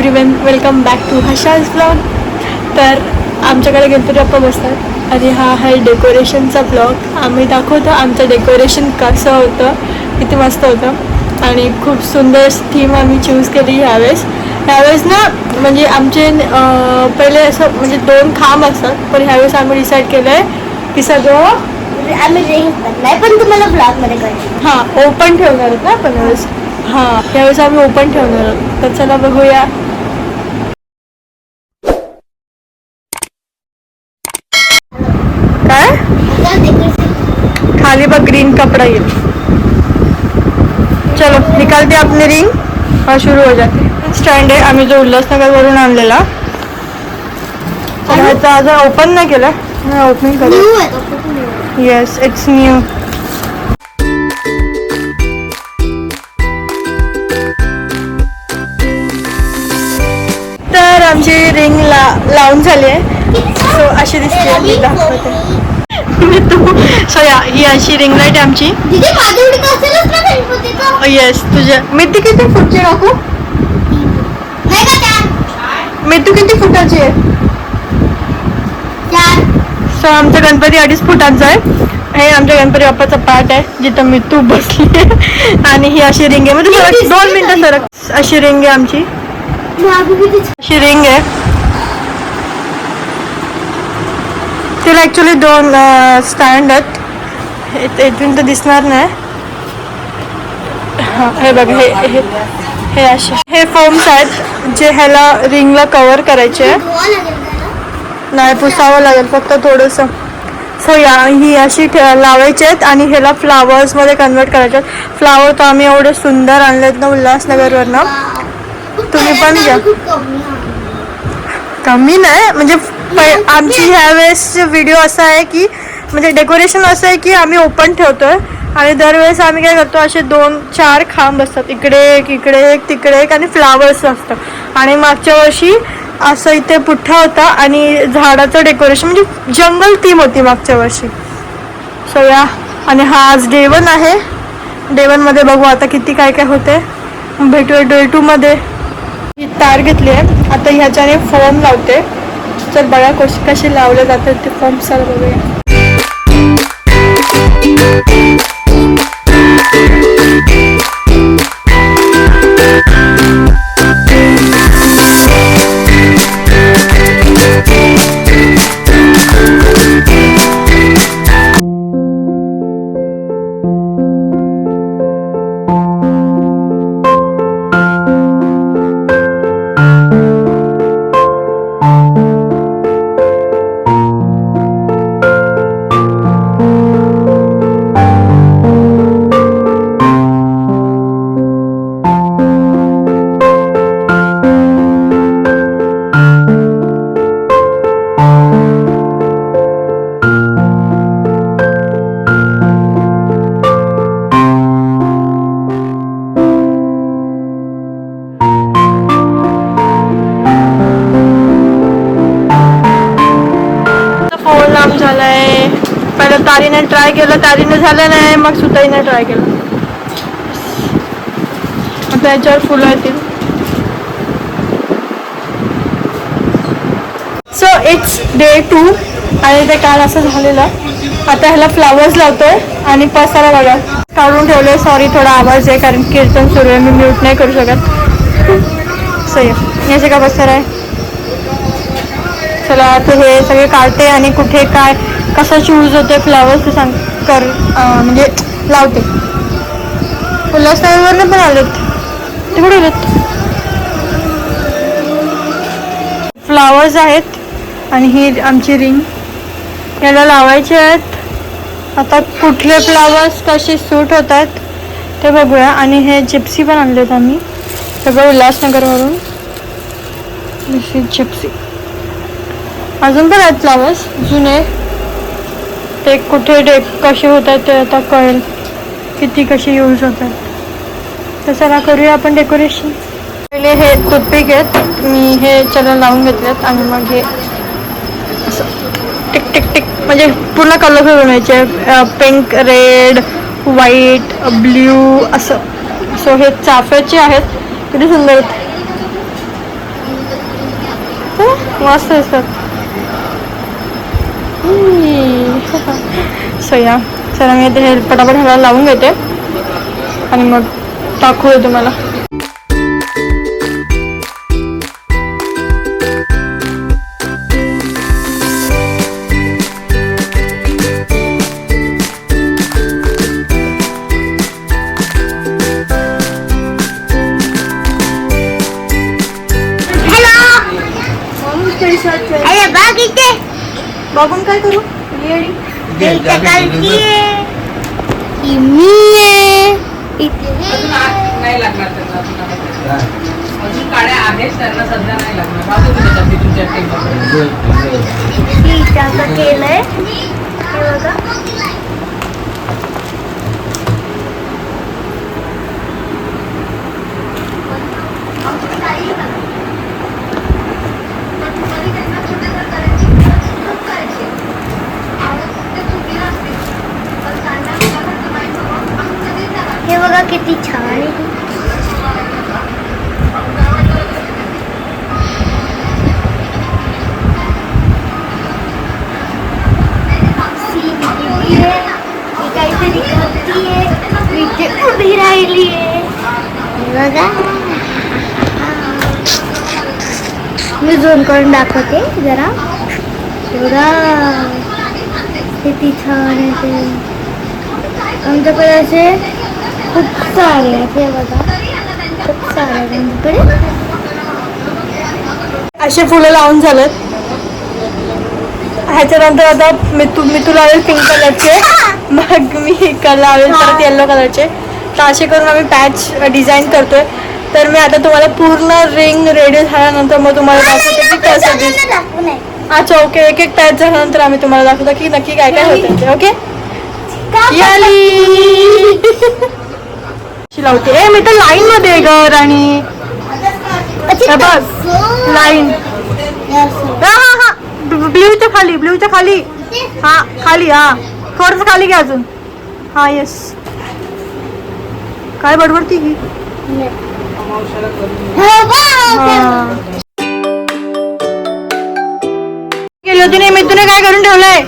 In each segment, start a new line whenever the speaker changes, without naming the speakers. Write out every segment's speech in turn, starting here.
Everyone, welcome back to Harsha's blog. तर आमच्याकडे गणपती बाप्पा बसतात आणि हा आहे डेकोरेशनचा ब्लॉग. आम्ही दाखवतो आमचं डेकोरेशन कसं होतं, किती मस्त होतं आणि खूप सुंदर थीम आम्ही चूज केली ह्यावेळेस ना. म्हणजे आमचे पहिले असं म्हणजे 2 खांब असतात, पण ह्यावेळेस आम्ही डिसाईड केलं आहे की सगळं
आम्ही रिंग नाही पण तुम्हाला ब्लॉगमध्ये कळेल.
हां, ओपन ठेवणार आहोत ना आपण यावेळेस. हां, यावेळेस आम्ही ओपन ठेवणार आहोत. तर चला बघूया. काय खाली बघ ग्रीन कपड़ा येईल. चलो निकालते अपनी रिंग और शुरू हो जाते. स्टँड आहे आम्ही जो उल्हासनगर वरून आणलेला. ह्याचा अजून ओपन नाही केला. ओपनिंग करू. Yes, it's new. तर आमची रिंग लावून झाली आहे. सो अशी दिसते. मी दाखवते. ही अशी रिंग लाईट आहे आमची. येस, तुझ्या मिट्टी किती फुटची काकू? मिट्टू किती फुटाची आहे? सो आमचा गणपती 2.5 फुटांचा आहे. हे आमच्या गणपती बाप्पाचा पार्ट आहे जिथं मिट्टू बसली आहे. आणि ही अशी रिंग आहे. म्हणजे 2 मिनिटं सरक. अशी रिंग आहे आमची. अशी रिंग आहे. तिला ॲक्च्युली 2 स्टँड आहेत. इथून तर दिसणार नाही. हां, हे बघ, हे असे हे फोम्स आहेत जे ह्याला रिंगला कवर करायचे आहे. नाही, पुसावं लागेल फक्त थोडंसं. सो ही अशी लावायची आहेत आणि ह्याला फ्लावर्समध्ये कन्वर्ट करायचे आहेत. फ्लावर तर आम्ही एवढे सुंदर आणलेत ना उल्हासनगरवरनं. तुम्ही पण घ्या. कमी नाही म्हणजे आमची ह्यावेळेस व्हिडिओ असा आहे की म्हणजे डेकोरेशन असं आहे की आम्ही ओपन ठेवतोय आणि दरवेळेस आम्ही काय करतो, असे 2-4 खांब असतात. इकडे एक, इकडे एक, तिकडे एक आणि फ्लावर्स असतं. आणि मागच्या वर्षी असं इथे पुठ्ठा होता आणि झाडाचं डेकोरेशन म्हणजे जंगल थीम होती मागच्या वर्षी. सो आणि हा आज डे 1 आहे. डे 1मध्ये बघू आता किती काय काय होते. भेटूया डे 2मध्ये. ही तार घेतली आहे आता, ह्याच्याने फोम लावते. चल बघा कसे लावले जातात ते फोम. चल बघूया. झालंय. पहिलं तारीने ट्राय केलं, तारीने झालं नाही, मग सुताईने ट्राय केलं. आता याच्यावर फुलं येतील. सो इट्स डे 2 आणि ते काल असं झालेलं. आता ह्याला फ्लावर्स लावतोय आणि पसारा बघा काढून ठेवले. सॉरी थोडा आवाज आहे कारण कीर्तन सुरू आहे, मी म्यूट नाही करू शकत. सही याचे का पसारा आहे. चला आता हे सगळे काढते आणि कुठे काय कसं चूज होते फ्लावर्स ते सांग म्हणजे लावते. उल्हासनगरवरनं पण आलेत. ते कुठे आलेत? फ्लावर्स आहेत आणि ही आमची रिंग याला लावायचे आहेत. आता कुठले फ्लावर्स कसे सूट होत आहेत ते बघूया. आणि हे जिप्सी पण आणलेत आम्ही सगळं उल्हासनगरवरून. जिप्सी अजून पण आहेत फ्लावर्स जुने. ते कुठे कसे होत आहेत ते आता कळेल, किती कसे यूज होत आहेत. तर चला करूया आपण डेकोरेशन. पहिले हे टूथपिक आहेत, मी हे चला लावून घेतलेत आणि मग हे असं टिक टिक टिक म्हणजे पूर्ण कलर बनवायचे. पिंक, रेड, व्हाईट, ब्ल्यू असं. सो हे चाफ्याचे आहेत, किती सुंदर आहेत. मस्त असतात. सो या चला मी ते हे पटापट ह्याला लावून घेते आणि मग दाखवते तुम्हाला.
अरे बघ इथे
बघून काय करू?
इथे कालची आहे. ही मी आहे. इथे
नाही लागणार त्यांना अजून काड्या आहेत त्यांना सध्या नाही लागणार. बाजू तुमच्या
इथे असं केलंय. हे बघा. हे बघा किती छान आहे. काहीतरी करतीये. इथे उभी राहिली आहे. बघा मी झूम करून दाखवते जरा. बघा किती छान आहे ते. आमच्याकडे असे खूप सारे आहेत. हे बघा खूप सारे आहेत आमच्याकडे.
असे फुलं लावून झालेत. ह्याच्यानंतर आता मी लावेल पिंक कलरचे, मग मी लावेल परत येल्लो कलरचे. तर असे करून आम्ही पॅच डिझाईन करतोय. तर मी आता तुम्हाला पूर्ण रिंग रेडी झाल्यानंतर मग तुम्हाला दाखवते की कसं दिसतं. अच्छा ओके. एक एक पॅच झाल्यानंतर आम्ही तुम्हाला दाखवतो की नक्की काय काय होतं ते. ओके लावते. ए मी तर लाईन मध्ये ग राणी. बघ लाईन. हा हा हा ब्ल्यूच्या खाली हा खाली. हा थोडस खाली घ्या अजून. हा येस. काय बडबडती की गेली होती नाही. मी तुला काय करून ठेवलंय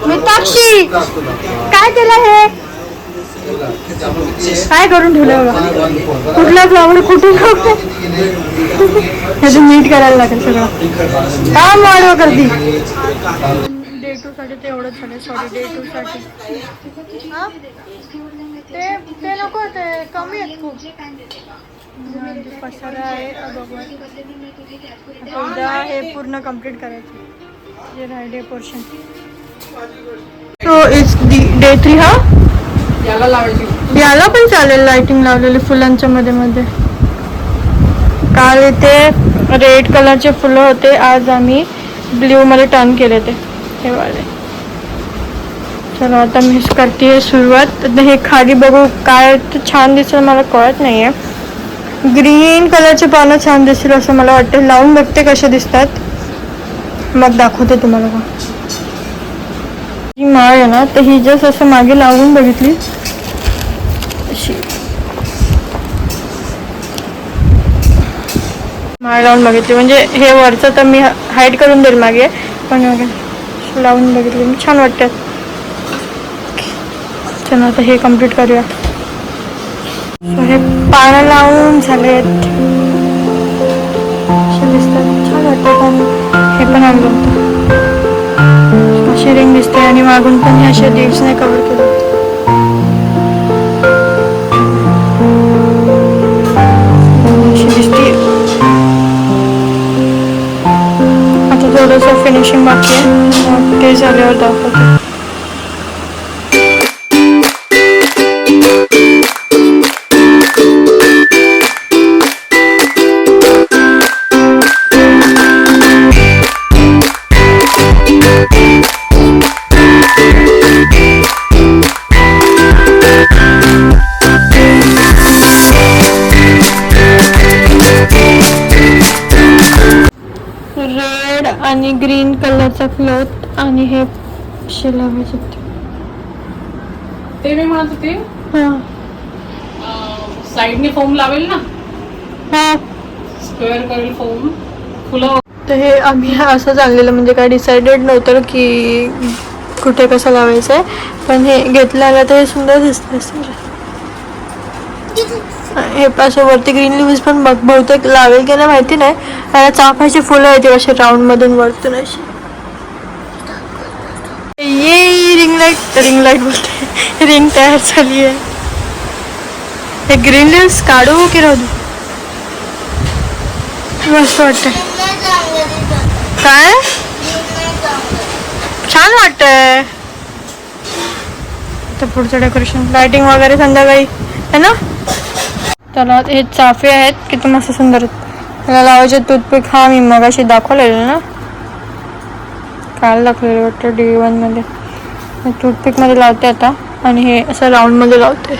मिताक्षी? काय केलं हे? काय करून ठेवलंय बघा. कुठला फ्लावर कुठून ह्याचं नीट करायला लागेल सगळं. काम वाढवा करती. डे 2 साठी ते एवढंच झालं. सॉरी डे 2 साठी ते नको. ते कमी आहेत खूप. पसारा आहे. उद्या हे पूर्ण कम्प्लीट करायचं जे राहिले पोर्शन. So it's day 3. हा
याला लावायची.
याला पण चालेल. लाइटिंग लावलेली फुलांच्या मध्ये मध्ये. काल इथे रेड कलरचे फुलं होते. आज आम्ही ब्ल्यू मध्ये टर्न केले ते हे वाले. चलो आता मी करते सुरुवात. हे खाली बघू काय छान दिसेल मला कळत नाहीये. ग्रीन कलरचे पानं छान दिसतील असं मला वाटतं. लावून बघते कसे दिसतात मग दाखवते तुम्हाला. का ही माळ आहे ना तर ही जस्ट असं मागे लावून बघितली अशी माळ लावून बघितली. म्हणजे हे वरचं तर मी हाईड करून देईल मागे, पण लावून बघितली छान वाटतात. चला आता हे कम्प्लीट करूया. हे पानं लावून झालेत. असे दिसतात छान वाटतात. आणि हे पण आणलं होतं अशी रिंग दिसते आणि मागून पण हे अशा लीव्सने कव्हर केलं. अशी दिसते. आता थोडंसं फिनिशिंग बाकी आहे. ते झाल्यावर दाखवते. रेड आणि ग्रीन कलरचा क्लॉथ आणि हे असे लावायचे.
ते मी म्हणत होते
हा
साईडने फोम लावेल ना.
हा
स्क्वेअर करेल फोम फुलं
तर हे आम्ही असं चाललेलं, म्हणजे काय डिसाइडेड नव्हतं की कुठे कसं लावायचं आहे, पण हे घेतल्याला तर हे सुंदर दिसतं सर. हे असं वरती ग्रीन लिव्स पण बहुतेक लावेल की नाही माहिती नाही. त्याला चाफ्याची फुलं येते असे राऊंडमधून वरतून अशी. ये रिंग लाईट बोलते, रिंग तयार झाली आहे. हे ग्रीन लिव्स काढू की राहू दे? मस्त वाटतंय. काय छान वाटतंय. तर पुढचं डेकोरेशन लाइटिंग वगैरे संध्याकाळी है ना. त्याला हे चाफे आहेत किती मस्त सुंदर आहेत. त्याला लावायचे टूथपिक. हा मी मगाशी दाखवलेलं ना, काल दाखवलेलं वाटतं D1 मध्ये. टूथपिक मध्ये लावते आता आणि हे असं राऊंड मध्ये लावते.